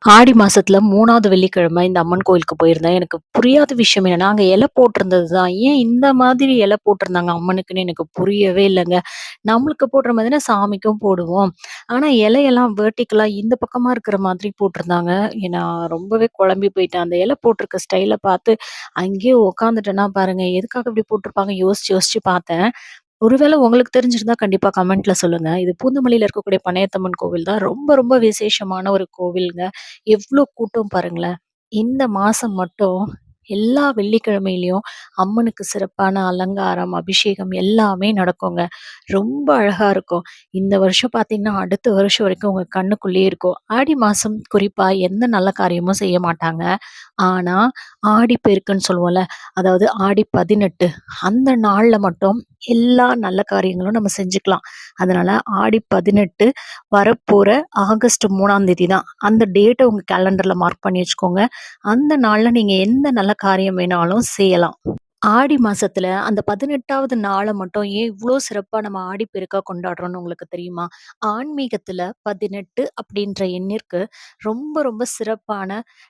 ஆடி மாசத்துல 3வது வெள்ளிக்கிழமை இந்த அம்மன் கோயிலுக்கு போயிருந்தேன். எனக்கு புரியாத விஷயம் என்னன்னா, அங்க இலை போட்டிருந்தது தான். ஏன் இந்த மாதிரி இலை போட்டிருந்தாங்க அம்மனுக்குன்னு எனக்கு புரியவே இல்லங்க. நம்மளுக்கு போடுற மாதிரி தானே சாமிக்கும் போடுவோம். ஆனா இலையெல்லாம் வெர்டிகலா இந்த பக்கமா இருக்கிற மாதிரி போட்டிருந்தாங்க. நான் ரொம்பவே குழம்பி போயிட்டேன். அந்த இலை போட்டிருக்க ஸ்டைல பார்த்து அங்கேயே உட்காந்துட்டேன்னா பாருங்க, எதுக்காக இப்படி போட்டிருப்பாங்க யோசிச்சு யோசிச்சு பார்த்தேன். ஒருவேளை உங்களுக்கு தெரிஞ்சிருந்தா கண்டிப்பா கமெண்ட்ல சொல்லுங்க. இது பூந்தமல்லியில இருக்கக்கூடிய பனையத்தம்மன் கோவில் தான். ரொம்ப ரொம்ப விசேஷமான ஒரு கோவில்ங்க. எவ்ளோ கூட்டம் பாருங்களேன். இந்த மாசம் மட்டும் எல்லா வெள்ளிக்கிழமையிலயும் அம்மனுக்கு சிறப்பான அலங்காரம், அபிஷேகம் எல்லாமே நடக்குங்க. ரொம்ப அழகா இருக்கும். இந்த வருஷம் பார்த்தீங்கன்னா, அடுத்த வருஷம் வரைக்கும் உங்க கண்ணுக்குள்ளேயே இருக்கும். ஆடி மாசம் குறிப்பா எந்த நல்ல காரியமும் செய்ய மாட்டாங்க. ஆனா, ஆடிப்பெருக்குன்னு சொல்லுவோம்ல, அதாவது ஆடி 18 அந்த நாள்ல மட்டும் எல்லா நல்ல காரியங்களும் நம்ம செஞ்சுக்கலாம். அதனால ஆடி 18 வரப்போற ஆகஸ்ட் 3ஆம் தேதி தான். அந்த டேட்ட உங்க கேலண்டர்ல மார்க் பண்ணி வச்சுக்கோங்க. அந்த நாள்ல நீங்க எந்த நல்ல காரியம் வேணாலும் செய்யலாம். ஆடி மாசத்துல அந்த 18வது நாள மட்டும் ஏன் இவ்ளோ சிறப்பா நம்ம ஆடிப்பெருக்கா கொண்டாடுறோம்னு உங்களுக்கு தெரியுமா? ஆன்மீகத்துல 18 அப்படின்ற எண்ணிற்கு ரொம்ப ரொம்ப சிறப்பான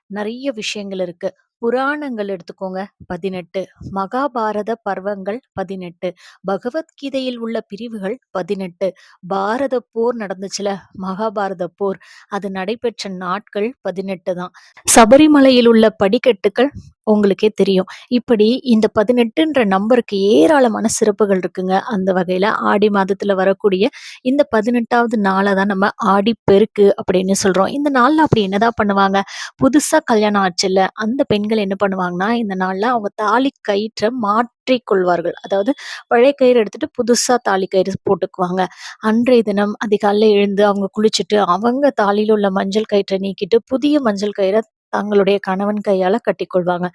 நெறைய விஷயங்கள் இருக்கு. புராணங்கள் எடுத்துக்கோங்க 18, மகாபாரத பர்வங்கள் 18, பகவத்கீதையில் உள்ள பிரிவுகள் 18, பாரத போர் நடந்துச்சுல, மகாபாரத போர், அது நடைபெற்ற நாட்கள் 18 தான். சபரிமலையில் உள்ள படிக்கட்டுகள் உங்களுக்கே தெரியும். இப்படி இந்த 18ன்ற நம்பருக்கு ஏராளமான சிறப்புகள் இருக்குங்க. அந்த வகையில ஆடி மாதத்துல வரக்கூடிய இந்த 18வது நாள தான் நம்ம ஆடிப்பெருக்கு அப்படின்னு சொல்றோம். இந்த நாள்ல அப்படி என்னதான் பண்ணுவாங்க? புதுசா கல்யாணம் ஆச்சுல்ல, அந்த பெண்கள் என்ன பண்ணுவாங்கன்னா, இந்த நாள்ல அவங்க தாலி கயிற்ற மாற்றிக் கொள்வார்கள். அதாவது பழைய கயிறு எடுத்துட்டு புதுசா தாலி கயிறு போட்டுக்குவாங்க. அன்றைய தினம் அதிகாலைல எழுந்து அவங்க குளிச்சுட்டு, அவங்க தாலியில உள்ள மஞ்சள் கயிற்ற நீக்கிட்டு, புதிய மஞ்சள் கயிற தங்களுடைய கணவன் கையால கட்டிக்கொள்வாங்க.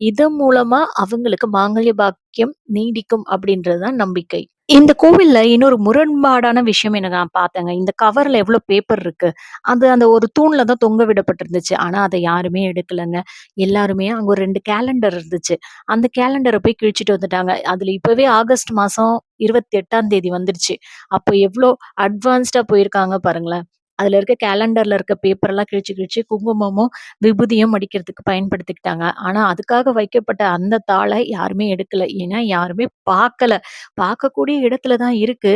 இதன் மூலமா அவங்களுக்கு மாங்கல்ய பாக்கியம் நீடிக்கும் அப்படின்றது தான் நம்பிக்கை. இந்த கோவில்ல இன்னொரு முரண்பாடான விஷயம் என்ன நான் பார்த்தேங்க. இந்த கவர்ல எவ்வளோ பேப்பர் இருக்கு. அது அந்த ஒரு தூண்ல தான் தொங்க விடப்பட்டிருந்துச்சு. ஆனா அத யாருமே எடுக்கலங்க. எல்லாருமே அங்க ஒரு 2 கேலண்டர் இருந்துச்சு. அந்த கேலண்டர போய் கிழிச்சிட்டு வந்துட்டாங்க. அதுல இப்பவே ஆகஸ்ட் மாசம் 28ஆம் தேதி வந்துருச்சு. அப்போ எவ்ளோ அட்வான்ஸ்டா போயிருக்காங்க பாருங்களேன். அதுல இருக்க கேலண்டர்ல இருக்க பேப்பர்லாம் கிழிச்சு கிழிச்சு குங்குமமும், விபூதியும் அடிக்கிறதுக்கு பயன்படுத்திக்கிட்டாங்க. ஆனா அதுக்காக வைக்கப்பட்ட அந்த தாள யாருமே எடுக்கல. ஏன்னா யாருமே பார்க்கல. பார்க்கக்கூடிய இடத்துல தான் இருக்கு.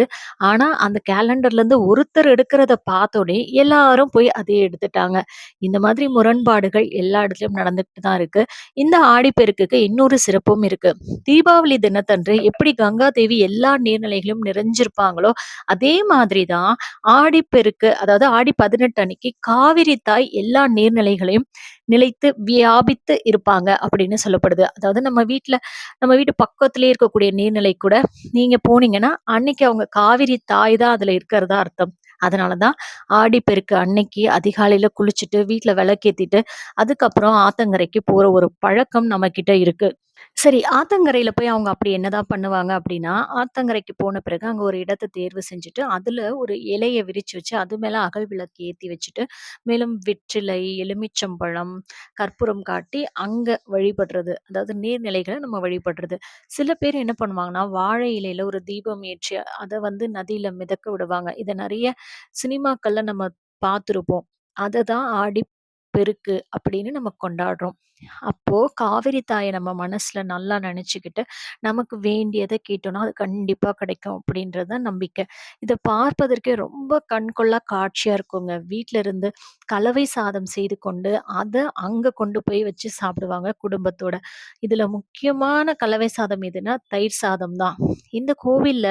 ஆனா அந்த கேலண்டர்லேருந்து ஒருத்தர் எடுக்கிறத பார்த்தோனே எல்லாரும் போய் அதே எடுத்துட்டாங்க. இந்த மாதிரி முரண்பாடுகள் எல்லா இடத்துலயும் நடந்துகிட்டு தான் இருக்கு. இந்த ஆடிப்பெருக்குக்கு இன்னொரு சிறப்பும் இருக்கு. தீபாவளி தினத்தன்று எப்படி கங்கா தேவி எல்லா நீர்நிலைகளிலும் நிறைஞ்சிருப்பாங்களோ, அதே மாதிரி தான் ஆடிப்பெருக்கு அதாவது ஆடி 18 அன்னைக்கு காவிரி தாய் எல்லா நீர்நிலைகளையும் நிலைத்து வியாபித்து இருப்பாங்க அப்படின்னு சொல்லப்படுது. அதாவது நம்ம வீட்டு பக்கத்திலேயே இருக்கக்கூடிய நீர்நிலை கூட நீங்க போனீங்கன்னா, அன்னைக்கு அவங்க காவிரி தாய் தான் அதுல இருக்கிறதா அர்த்தம். அதனால தான் ஆடிப்பெருக்கு அன்னைக்கு அதிகாலையில குளிச்சுட்டு, வீட்ல விளக்கேத்திட்டு, அதுக்கப்புறம் ஆத்தங்கரைக்கு போற ஒரு பழக்கம் நம்மகிட்ட இருக்கு. சரி, ஆத்தங்கரையில போய் அவங்க அப்படி என்னதான் பண்ணுவாங்க அப்படின்னா, ஆத்தங்கரைக்கு போன பிறகு அங்க ஒரு இடத்த தேர்வு செஞ்சுட்டு, அதுல ஒரு இலைய விரிச்சு வச்சு, அது மேல அகல் விளக்கு ஏத்தி வச்சுட்டு, மேலும் வெற்றிலை, எலுமிச்சம்பழம், கற்பூரம் காட்டி அங்க வழிபடுறது. அதாவது நீர்நிலைகள நம்ம வழிபடுறது. சில பேர் என்ன பண்ணுவாங்கன்னா, வாழை இலையில ஒரு தீபம் ஏற்றி, அத வந்து நதியில மிதக்க விடுவாங்க. இத நெறைய சினிமாக்கள்ல நம்ம பார்த்துருப்போம். அததான் ஆடிப்பெருக்கு அப்படின்னு நம்ம கொண்டாடுறோம். அப்போ காவிரி தாய நம்ம மனசுல நல்லா நெனச்சுக்கிட்டு, நமக்கு வேண்டியத கேட்டோம்னா, அது கண்டிப்பா கிடைக்கும் அப்படின்றது தான் நம்பிக்கை. இத பார்ப்பதற்கே ரொம்ப கண்கொள்ளா காட்சியா இருக்குங்க. வீட்ல இருந்து கலவை சாதம் செய்து கொண்டு, அத அங்க கொண்டு போய் வச்சு சாப்பிடுவாங்க குடும்பத்தோட. இதுல முக்கியமான கலவை சாதம் எதுன்னா, தயிர் சாதம் தான். இந்த கோவில்ல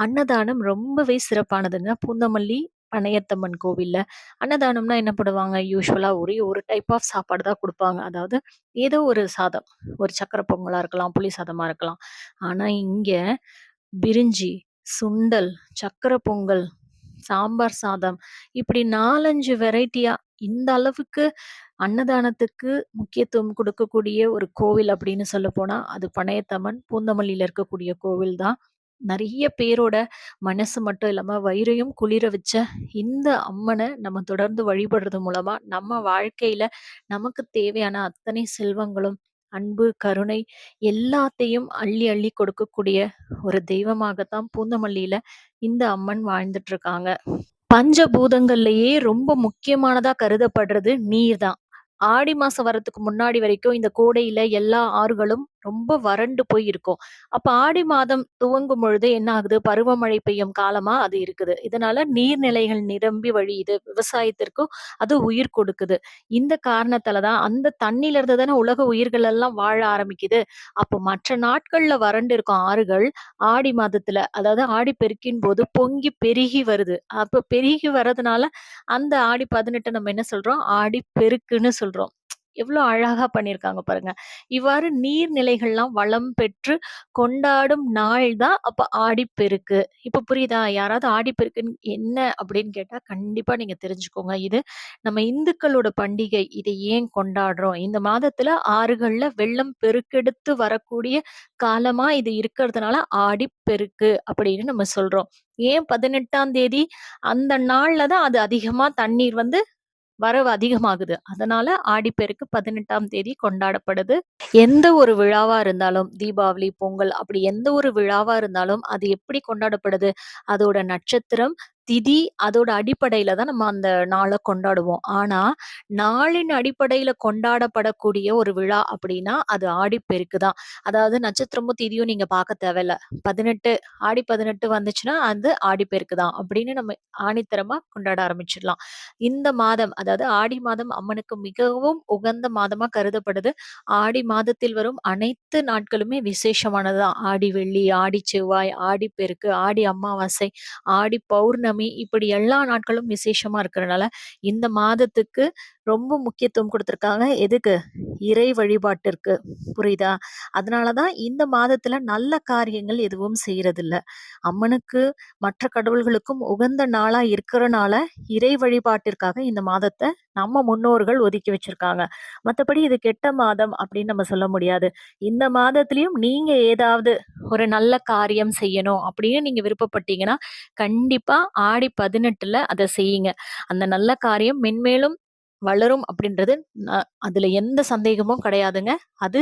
அன்னதானம் ரொம்பவே சிறப்பானதுங்க. பூந்தமல்லி பனையத்தம்மன் கோவில்ல. அன்னதானம்னா என்ன பண்ணுவாங்க, யூசுவலா ஒரே ஒரு டைப் ஆஃப் சாப்பாடு தான் குடுப்பாங்க. அதாவது ஏதோ ஒரு சாதம். ஒரு சர்க்கரை பொங்கலா இருக்கலாம், புளி சாதமா இருக்கலாம். ஆனா இங்க பிரிஞ்சி, சுண்டல், சர்க்கரை பொங்கல், சாம்பார் சாதம் இப்படி 4, 5 வெரைட்டியா இந்த அளவுக்கு அன்னதானத்துக்கு முக்கியத்துவம் குடுக்கக்கூடிய ஒரு கோவில் அப்படின்னு சொல்லப்போனா, அது பனையத்தம்மன் பூந்தமல்லியில இருக்கக்கூடிய கோவில் தான். நெறைய பேரோட மனசு மட்டும் இல்லாம வயிறையும் குளிர வச்ச இந்த அம்மன நம்ம தொடர்ந்து வழிபடுறது மூலமா, நம்ம வாழ்க்கையில நமக்கு தேவையான அத்தனை செல்வங்களும், அன்பு, கருணை எல்லாத்தையும் அள்ளி அள்ளி கொடுக்கக்கூடிய ஒரு தெய்வமாகத்தான் பூந்தமல்லியில இந்த அம்மன் வாழ்ந்துட்டு இருக்காங்க. பஞ்சபூதங்கள்லயே ரொம்ப முக்கியமானதா கருதப்படுறது நீர் தான். ஆடி மாசம் வரதுக்கு முன்னாடி வரைக்கும் இந்த கோடையில எல்லா ஆறுகளும் ரொம்ப வறண்டு போய் இருக்கும். அப்ப ஆடி மாதம் துவங்கும் பொழுது என்ன ஆகுது? பருவமழை பெய்யும் காலமா அது இருக்குது. இதனால நீர்நிலைகள் நிரம்பி வழியுது. விவசாயத்திற்கும் அது உயிர் கொடுக்குது. இந்த காரணத்தால தான் அந்த தண்ணீல இருந்து தானே உலக உயிர்கள் எல்லாம் வாழ ஆரம்பிக்குது. அப்போ மற்ற நாட்கள்ல வறண்டு இருக்கும் ஆறுகள் ஆடி மாதத்துல, அதாவது ஆடிப்பெருக்கின் போது பொங்கி பெருகி வருது. அப்ப பெருகி வரதுனால, அந்த ஆடி 18 நம்ம என்ன சொல்றோம்? ஆடிப்பெருக்குன்னு சொல்றோம். எவ்ளோ அழகா பண்ணியிருக்காங்க பாருங்க. இவ்வாறு நீர்நிலைகள்லாம் வளம் பெற்று கொண்டாடும் நாள் தான் அப்ப ஆடிப்பெருக்கு. இப்ப புரியுதா? யாராவது ஆடிப்பெருக்குன்னு என்ன அப்படின்னு கேட்டா, கண்டிப்பா நீங்க தெரிஞ்சுக்கோங்க. இது நம்ம இந்துக்களோட பண்டிகை. இதை ஏன் கொண்டாடுறோம்? இந்த மாதத்துல ஆறுகள்ல வெள்ளம் பெருக்கெடுத்து வரக்கூடிய காலமா இது இருக்கிறதுனால ஆடிப்பெருக்கு அப்படின்னு நம்ம சொல்றோம். ஏன் 18ஆம் தேதி? அந்த நாள்ல தான் அது அதிகமா தண்ணீர் வந்து வரவு அதிகமாகுது. அதனால ஆடிப்பெருக்கு 18ஆம் தேதி கொண்டாடப்படுது. எந்த ஒரு விழாவா இருந்தாலும், தீபாவளி, பொங்கல் அப்படி எந்த ஒரு விழாவா இருந்தாலும், அது எப்படி கொண்டாடப்படுது? அதோட நட்சத்திரம், திதி அதோட அடிப்படையில தான் நம்ம அந்த நாள கொண்டாடுவோம். ஆனா, நாளின் அடிப்படையில கொண்டாடப்படக்கூடிய ஒரு விழா அப்படின்னா, அது ஆடிப்பெருக்கு தான். அதாவது நட்சத்திரமும், திதியும் நீங்க பார்க்க தேவையில்ல. 18 ஆடி 18 வந்துச்சுன்னா, அது ஆடிப்பெருக்கு தான் அப்படின்னு நம்ம ஆணித்தரமா கொண்டாட ஆரம்பிச்சிடலாம். இந்த மாதம், அதாவது ஆடி மாதம் அம்மனுக்கு மிகவும் உகந்த மாதமா கருதப்படுது. ஆடி மாதத்தில் வரும் அனைத்து நாட்களுமே விசேஷமானது தான். ஆடி வெள்ளி, ஆடி செவ்வாய், ஆடிப்பெருக்கு, ஆடி அமாவாசை, ஆடி பௌர்ணமி இப்படி எல்லா நாட்களும் விசேஷமா இருக்கிறனால, இந்த மாதத்துக்கு ரொம்ப முக்கியத்துவம் குடுத்துருக்காங்க. எதுக்கு? இறை வழிபாட்டிற்கு. புரியுதா? அதனால தான் இந்த மாதத்துல நல்ல காரியங்கள் எதுவும் செய்றதில்ல. அம்மனுக்கு, மற்ற கடவுள்களுக்கும் உகந்த நாளா இருக்கிறனால, இறை வழிபாட்டிற்காக இந்த மாதத்த நம்ம முன்னோர்கள் ஒதுக்கி வச்சிருக்காங்க. மத்தபடி இது கெட்ட மாதம் அப்படின்னு நம்ம சொல்ல முடியாது. இந்த மாதத்திலயும் நீங்க ஏதாவது ஒரு நல்ல காரியம் செய்யணும் அப்படின்னு நீங்க விருப்பப்பட்டீங்கன்னா, கண்டிப்பா ஆடி 18ல அத செய்யுங்க. அந்த நல்ல காரியம் மென்மேலும் வளரும் அப்படின்றது அதுல எந்த சந்தேகமும் கிடையாதுங்க. அது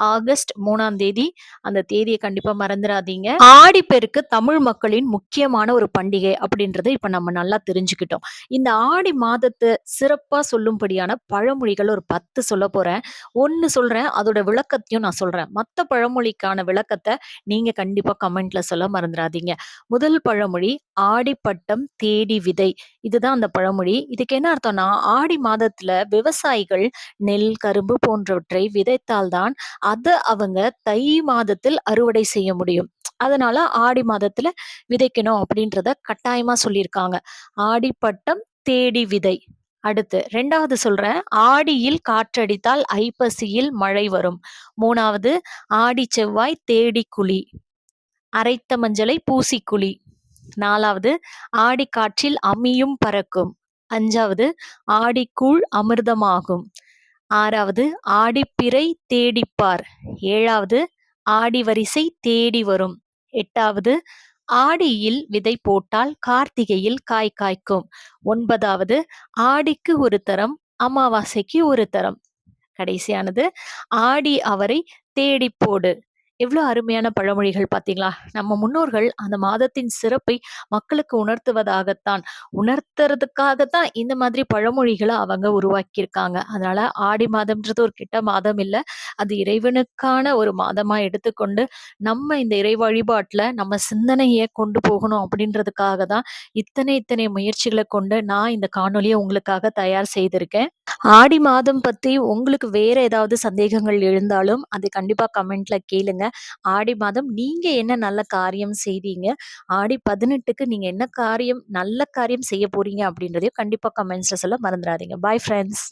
ஆகஸ்ட் 3ஆம் தேதி. அந்த தேதிய கண்டிப்பா மறந்துறாதீங்க. ஆடிப்பெருக்கு தமிழ் மக்களின் முக்கியமான ஒரு பண்டிகை அப்படின்றத இப்ப நம்ம நல்லா தெரிஞ்சுக்கிட்டோம். இந்த ஆடி மாதத்த சிறப்பா சொல்லும்படியான பழமொழிகள் ஒரு 10 சொல்லப் போறேன். 1 சொல்றேன். அதோட விளக்கத்தையும் நான் சொல்றேன். மத்த பழமொழிக்கான விளக்கத்த நீங்க கண்டிப்பா கமெண்ட்ல சொல்ல மறந்துறாதீங்க. முதல் பழமொழி ஆடிப்பட்டம் தேடி விதை. இதுதான் அந்த பழமொழி. இதுக்கு என்ன அர்த்தம்னா, ஆடி மாதத்துல விவசாயிகள் நெல், கரும்பு போன்றவற்றை விதைத்தால் தான் அத அவங்க தை மாதத்தில் அறுவடை செய்ய முடியும். அதனால ஆடி மாதத்துல விதைக்கணும் அப்படின்றத கட்டாயமா சொல்லியிருக்காங்க. ஆடிப்பட்டம் தேடி விதை. அடுத்து 2வது சொல்றேன். ஆடியில் காற்றடித்தால் ஐப்பசியில் மழை வரும். 3வது ஆடி செவ்வாய் தேடி குழி. அரைத்த மஞ்சளை பூசிக் குளி. 4வது ஆடிக்காற்றில் அம்மியும் பறக்கும். 5வது ஆடிக்கூழ் அமிர்தமாகும். 6வது ஆடிப்பிறை தேடிப்பார். 7வது ஆடி வரிசை தேடி வரும். 8வது ஆடியில் விதை போட்டால் கார்த்திகையில் காய் காய்க்கும். 9வது ஆடிக்கு ஒரு தரம், அமாவாசைக்கு ஒரு தரம். கடைசியானது ஆடி அவரை தேடிப் போடு. எவ்ளோ அருமையான பழமொழிகள் பார்த்தீங்களா? நம்ம முன்னோர்கள் அந்த மாதத்தின் சிறப்பை மக்களுக்கு உணர்த்துறதுக்காகத்தான் இந்த மாதிரி பழமொழிகள அவங்க உருவாக்கியிருக்காங்க. அதனால ஆடி மாதம்ன்றது ஒரு கெட்ட மாதம் இல்ல. அது இறைவனுக்கான ஒரு மாதமா எடுத்துக்கொண்டு, நம்ம இந்த இறை வழிபாட்டுல நம்ம சிந்தனைய கொண்டு போகணும் அப்படின்றதுக்காக தான் இத்தனை இத்தனை முயற்சிகள கொண்டு நான் இந்த காணொளிய உங்களுக்காக தயார் செய்திருக்கேன். ஆடி மாதம் பத்தி உங்களுக்கு வேற ஏதாவது சந்தேகங்கள் எழுந்தாலும், அது கண்டிப்பா கமெண்ட்ல கேளுங்க. ஆடி மாதம் நீங்க என்ன நல்ல காரியம் செய்தீங்க? ஆடி 18க்கு நீங்க என்ன காரியம் நல்ல காரியம் செய்ய போறீங்க அப்படின்றதையும் கண்டிப்பா கமெண்ட்ஸ்ல சொல்ல மறந்துறாதீங்க. பாய் ஃபிரெண்ட்ஸ்.